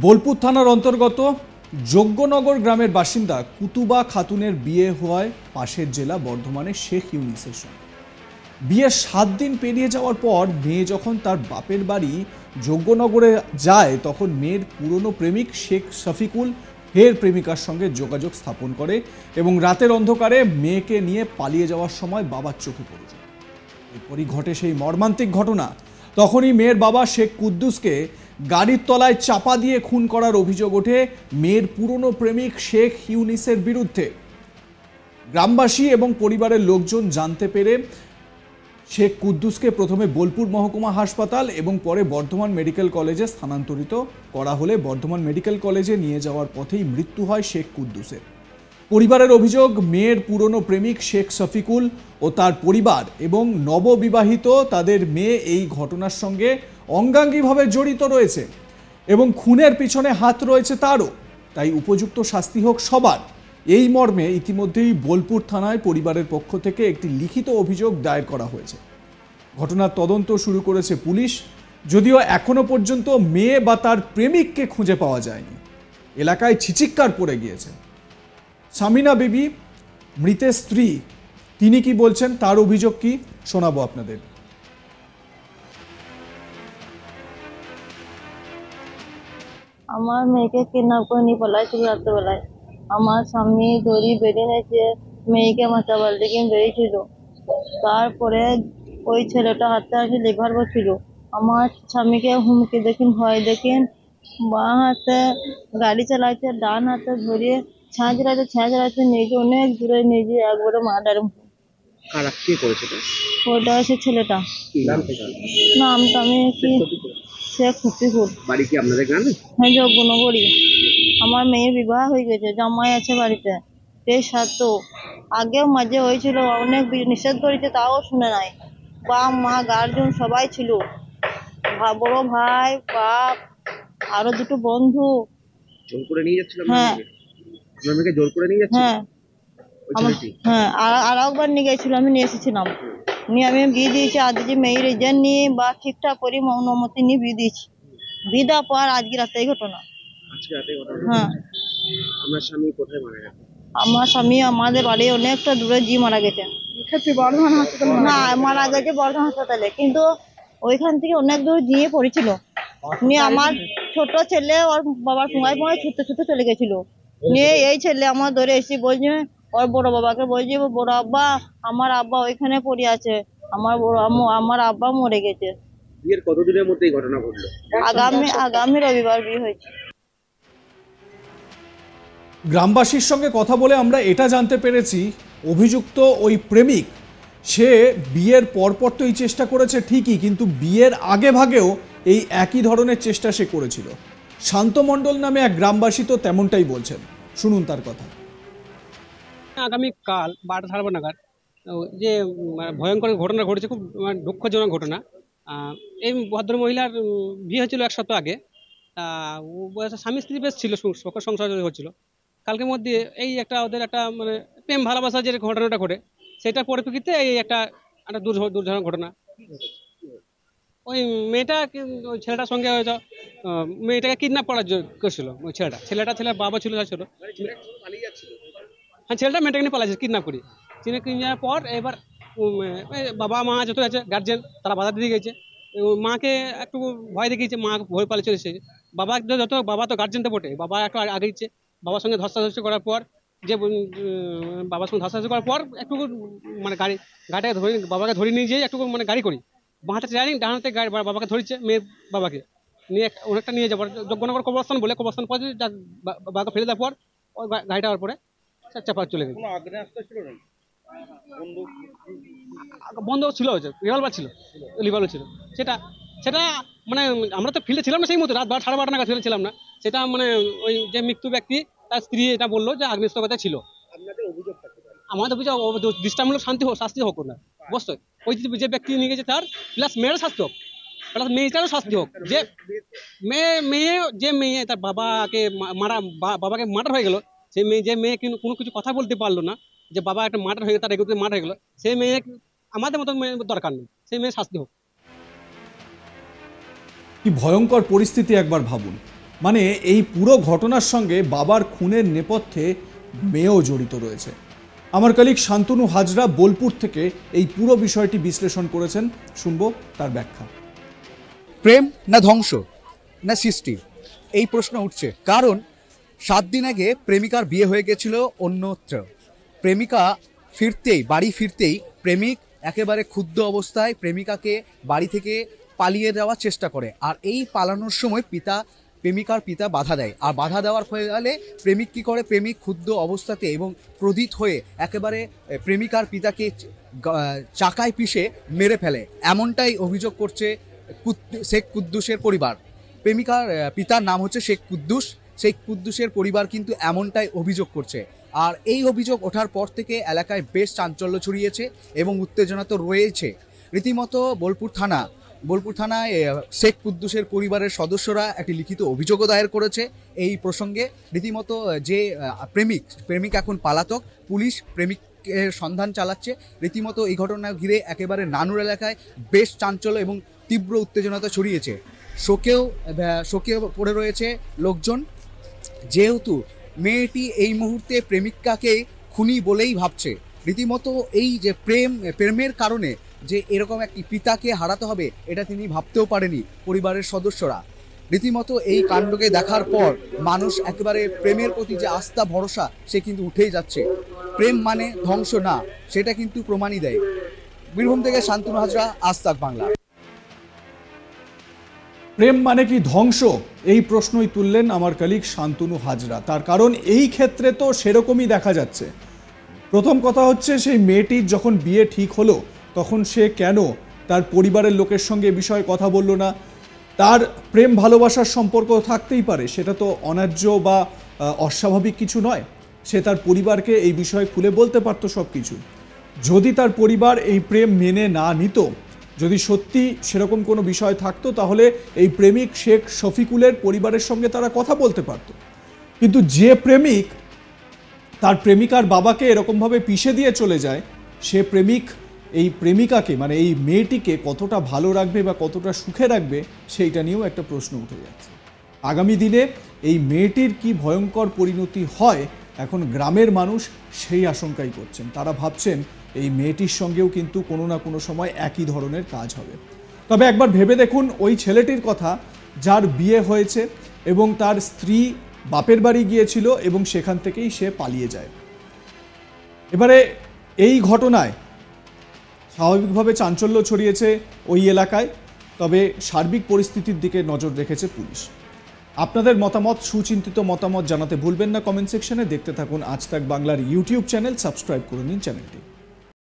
বোলপুর থানার অন্তর্গত যজ্ঞনগর গ্রামের বাসিন্দা কুতুবা খাতুনের বিয়ে হওয়ায় পাশের জেলা বর্ধমানের শেখ ইউনিসের সঙ্গে। বিয়ের 7 দিন পেরিয়ে যাওয়ার পর মেয়ে যখন তার বাপের বাড়ি যজ্ঞনগরে যায় তখন মেয়ের পুরনো প্রেমিক শেখ শফিকুল ফের প্রেমিকার সঙ্গে যোগাযোগ স্থাপন করে এবং রাতের অন্ধকারে মেয়েকে নিয়ে পালিয়ে যাওয়ার সময় বাবার চোখে পড়ে যায়। এরপরই ঘটে সেই মর্মান্তিক ঘটনা। তখনই মেয়ের বাবা শেখ কুদ্দুসকে গাড়ির তলায় চাপা দিয়ে খুন করার অভিযোগ ওঠে মেয়ের পুরনো প্রেমিক শেখ ইউনিসের বিরুদ্ধে। গ্রামবাসী এবং পরিবারের লোকজন জানতে পেরে শেখ কুদ্দুসকে প্রথমে বোলপুর মহকুমা হাসপাতাল এবং পরে বর্ধমান মেডিকেল কলেজে স্থানান্তরিত করা হলে বর্ধমান মেডিকেল কলেজে নিয়ে যাওয়ার পথেই মৃত্যু হয় শেখ কুদ্দুসের। পরিবারের অভিযোগ মেয়ের পুরনো প্রেমিক শেখ শফিকুল ও তার পরিবার এবং নববিবাহিত তাদের মেয়ে এই ঘটনার সঙ্গে অঙ্গাঙ্গিভাবে জড়িত রয়েছে এবং খুনের পিছনে হাত রয়েছে তারও। তাই উপযুক্ত শাস্তি হোক সবার, এই মর্মে ইতিমধ্যেই বোলপুর থানায় পরিবারের পক্ষ থেকে একটি লিখিত অভিযোগ দায়ের করা হয়েছে। ঘটনার তদন্ত শুরু করেছে পুলিশ, যদিও এখনো পর্যন্ত মেয়ে বা তার প্রেমিককে খুঁজে পাওয়া যায়নি। এলাকায় ছিচিক্কার পড়ে গিয়েছে। সামিনা বিবি মৃতের স্ত্রী, তিনি কি বলছেন, তার অভিযোগ কি শোনাবো আপনাদের। আমার মেয়েকে কিডন্যাপ করে নিয়ে পালাইছিল রাত্রেবেলায়। আমার স্বামী দড়ি বেঁধে নিয়েছে, মেয়েকে বাঁচাবার দিকে বেরিয়েছিল। তারপরে ওই ছেলেটা হাতে হাতে লিভার বসছিল। আমার স্বামীকে হুমকি দেখিন, ভয় দেখিন, বাঁ হাতে গাড়ি চালাইছে, ডান হাতে ধরিয়ে ছাঁচড়াইতে নিজে অনেক দূরে নিজে একবারে মার্ডার। ওটা হচ্ছে ছেলেটা, নামটা আমি কি শেখ শফিকুল। বাড়ি কি আপনাদের গ্রামে? হ্যাঁ, যজ্ঞনগরী। আমার মেয়ে বিবাহ হয়ে গেছে, জামাই আছে বাড়িতে। এই সাত আগেও মাঝে হয়েছিল, অনেক নিষেধ করেছে তাও শুনে নাই। বাপ মা গার্জেন সবাই ছিল, বড় ভাই বাপ আরো দুটো বন্ধু। জোর করে নিয়ে যাচ্ছিল? হ্যাঁ, আপনার মেয়েকে জোর করে নিয়ে যাচ্ছিল? হ্যাঁ হ্যাঁ, আর একবার নিয়ে গেছিল, আমি নিয়ে এসেছিলাম। নিয়ে আমি বিয়ে দিয়েছি, আজকে মেয়ের রেজাল্ট নিয়ে বা ঠিকঠাক করে অনুমতি নিয়ে বিয়ে দিয়েছি। বিয়ে দেওয়ার পর আজকে রাতে এই ঘটনা। আজকে রাতে ঘটনা? হ্যাঁ। আপনার স্বামী কোথায় মারা গেছে? আমার স্বামী আমাদের বাড়ি অনেকটা দূরে জি মারা গেছে। বর্ধমান হাসপাতালে? না, মারা গেছে বর্ধমান হাসপাতালে, কিন্তু ওইখান থেকে অনেক দূর গিয়ে পড়েছিল। নিয়ে আমার ছোট ছেলে ওর বাবার সঙ্গে ছুটতে ছুটতে চলে গেছিল। নিয়ে এই ছেলে আমার ধরে এসে বলছে, ওর বড় বাবাকে বলছে, বড় আব্বা আমার আব্বা ওইখানে পড়ে আছে, আমার আব্বা মরে গেছে। বিয়ের কতদিনের মধ্যে এই ঘটনা ঘটলো? আগামী রবিবার বিয়ে হয়েছে। গ্রামবাসীর সঙ্গে কথা বলে আমরা এটা জানতে পেরেছি, অভিযুক্ত ওই প্রেমিক সে বিয়ের পরপর তো এই চেষ্টা করেছে ঠিকই, কিন্তু বিয়ের আগে ভাগেও এই একই ধরনের চেষ্টা সে করেছিল। শান্ত মণ্ডল নামে এক গ্রামবাসী তো তেমনটাই বলছেন, শুনুন তার কথা। আগামীকাল 12:30 নাগাদ যে ভয়ঙ্কর ঘটনা ঘটেছে, খুব দুঃখজনক ঘটনা। এই ভদ্র মহিলার বিয়ে হয়েছিল 1 সপ্তাহ আগে। স্বামী স্ত্রী বেশ ছিল, সংসার হচ্ছিল। কালকের মধ্যে এই ওদের একটা মানে প্রেম ভালোবাসা যে ঘটনাটা ঘটে, সেটার পরিপ্রেক্ষিতে এই একটা দুর্ঘটনা ঘটনা। ওই মেয়েটা ওই ছেলেটার সঙ্গে মেয়েটাকে কিডন্যাপ করার করছিল। ওই ছেলেটার বাবা ছিল ছোট। হ্যাঁ, ছেলেটা মেয়েটাকে নিয়ে পালাচ্ছে কিডন্যাপ করে। যাওয়ার পর এবার বাবা মা যত আছে গার্জেন, তারা বাধা দিয়ে গেছে। মাকে একটু ভয় দেখিয়েছে, মা ভয় পালিয়ে চলে এসেছে। বাবা তো গার্জেন তো বটে, বাবা একটু আগে দিচ্ছে। বাবার সঙ্গে ধস্তাধস্তি করার পর বাবার সঙ্গে ধস্তাধস্তি করার পর একটু মানে গাড়িটাকে ধরে বাবাকে ধরে নিয়ে যেয়ে একটু মানে গাড়ি করি, বাঁহাতে ট্রেনিং ডান হাতে বাবাকে ধরেছে, মেয়ের বাবাকে নিয়ে অনেকটা নিয়ে যাবার যজ্ঞনগর কবরস্থান বলে, কবরস্থান পরে বাবাকে ফেলে দেওয়ার পর ওই গাড়িটা হওয়ার পরে চাপা চলে গেছে। বন্ধ ছিল, রিভলভার ছিল। সেটা মানে আমরা তো ফিল্ডে ছিলাম না সেই মতো, রাত 12:30 নাগাদ ফিল্ডে ছিলাম না। সেটা মানে ওই যে মৃত্যু ব্যক্তি তার স্ত্রী এটা বললো যে আগ্নেয়াস্ত্রকতা ছিল। আমাদের অভিযোগ দৃষ্টান্তমূলক শাস্তি হোক না, অবশ্যই। ওই যে ব্যক্তি নিয়ে গেছে তার প্লাস মেয়েরও শাস্তি হোক, প্লাস মেয়েটারও শাস্তি হোক। যে মেয়ে তার বাবাকে মার্ডার হয়ে গেল, যে মেয়ে কোনো কিছু কথা বলতে পারলো না, যে বাবা একটা মার্ডার হয়ে গেল, তার এগুলোতে মার্ডার হয়ে গেল, সেই মেয়ে আমাদের মতো দরকার নেই, সেই মেয়ের শাস্তি হোক। কি ভয়ঙ্কর পরিস্থিতি একবার ভাবুন। মানে এই পুরো ঘটনার সঙ্গে বাবার খুনের নেপথ্যে মেয়েও জড়িত রয়েছে। আমার কলিগ শান্তনু হাজরা বোলপুর থেকে এই পুরো বিষয়টি বিশ্লেষণ করেছেন, শুনবো তার ব্যাখ্যা। প্রেম না ধ্বংস না সৃষ্টি, এই প্রশ্ন উঠছে। কারণ 7 দিন আগে প্রেমিকার বিয়ে হয়ে গেছিল অন্যত্র। প্রেমিকা বাড়ি ফিরতেই প্রেমিক একেবারে ক্ষুব্ধ অবস্থায় প্রেমিকাকে বাড়ি থেকে পালিয়ে যাওয়ার চেষ্টা করে। আর এই পালানোর সময় প্রেমিকার পিতা বাধা দেয়। আর বাধা দেওয়ার ফলে প্রেমিক কী করে, প্রেমিক ক্ষুব্ধ অবস্থাতে এবং ক্রোধিত হয়ে একেবারে প্রেমিকার পিতাকে চাকায় পিষে মেরে ফেলে। এমনটাই অভিযোগ করছে শেখ কুদ্দুসের পরিবার। প্রেমিকার পিতার নাম হচ্ছে শেখ কুদ্দুস। শেখ কুদ্দুসের পরিবার কিন্তু এমনটাই অভিযোগ করছে। আর এই অভিযোগ ওঠার পর থেকে এলাকায় বেশ চাঞ্চল্য ছড়িয়েছে এবং উত্তেজনা তো রয়েছে। রীতিমতো বোলপুর থানায় শেখ কুদ্দুসের পরিবারের সদস্যরা একটি লিখিত অভিযোগও দায়ের করেছে এই প্রসঙ্গে। রীতিমতো যে প্রেমিক এখন পলাতক, পুলিশ প্রেমিকের সন্ধান চালাচ্ছে। রীতিমতো এই ঘটনা ঘিরে একেবারে নানুর এলাকায় বেশ চাঞ্চল্য এবং তীব্র উত্তেজনা ছড়িয়েছে। শোকে পড়ে রয়েছে লোকজন, যেহেতু মেয়েটি এই মুহূর্তে প্রেমিকাকে খুনি বলেই ভাবছে। রীতিমতো এই যে প্রেমের কারণে যে এরকম একটি পিতাকে হারাতে হবে, এটা তিনি ভাবতেও পারেনি পরিবারের সদস্যরা। রীতিমতো এই কাণ্ডকে দেখার পর মানুষ একেবারে প্রেমের প্রতি যে আস্থা ভরসা সে কিন্তু উঠেই যাচ্ছে। প্রেম মানে ধ্বংস না, সেটা কিন্তু প্রমাণই দেয়। বীরভূম থেকে শান্তনু হাজরা, আজ তাক বাংলা। প্রেম মানে কি ধ্বংস, এই প্রশ্নই তুললেন আমার কলিগ শান্তনু হাজরা। তার কারণ এই ক্ষেত্রে তো সেরকমই দেখা যাচ্ছে। প্রথম কথা হচ্ছে, সেই মেয়েটির যখন বিয়ে ঠিক হলো তখন সে কেন তার পরিবারের লোকের সঙ্গে এ বিষয়ে কথা বলল না? তার প্রেম ভালোবাসার সম্পর্ক থাকতেই পারে, সেটা তো অন্যায্য বা অস্বাভাবিক কিছু নয়। সে তার পরিবারকে এই বিষয়ে খুলে বলতে পারতো সব কিছু। যদি তার পরিবার এই প্রেম মেনে না নিত, যদি সত্যি সেরকম কোনো বিষয় থাকতো, তাহলে এই প্রেমিক শেখ শফিকুলের পরিবারের সঙ্গে তারা কথা বলতে পারত। কিন্তু যে প্রেমিক তার প্রেমিকার বাবাকে এরকমভাবে পিষে দিয়ে চলে যায়, সে প্রেমিক এই প্রেমিকাকে মানে এই মেয়েটিকে কতটা ভালো রাখবে বা কতটা সুখে রাখবে, সেইটা নিয়েও একটা প্রশ্ন উঠে যাচ্ছে। আগামী দিনে এই মেয়েটির কি ভয়ঙ্কর পরিণতি হয়, এখন গ্রামের মানুষ সেই আশঙ্কাই করছেন। তারা ভাবছেন এই মেয়েটির সঙ্গেও কিন্তু কোনো না কোনো সময় একই ধরনের কাজ হবে। তবে একবার ভেবে দেখুন ওই ছেলেটির কথা, যার বিয়ে হয়েছে এবং তার স্ত্রী বাপের বাড়ি গিয়েছিল এবং সেখান থেকেই সে পালিয়ে যায়। এবারে এই ঘটনায় স্বাভাবিকভাবে চাঞ্চল্য ছড়িয়েছে ওই এলাকায়। তবে সার্বিক পরিস্থিতির দিকে নজর রেখেছে পুলিশ। আপনাদের মতামত, সুচিন্তিত মতামত জানাতে ভুলবেন না কমেন্ট সেকশনে। দেখতে থাকুন আজ তাক বাংলার ইউটিউব চ্যানেল, সাবস্ক্রাইব করে নিন চ্যানেলটি।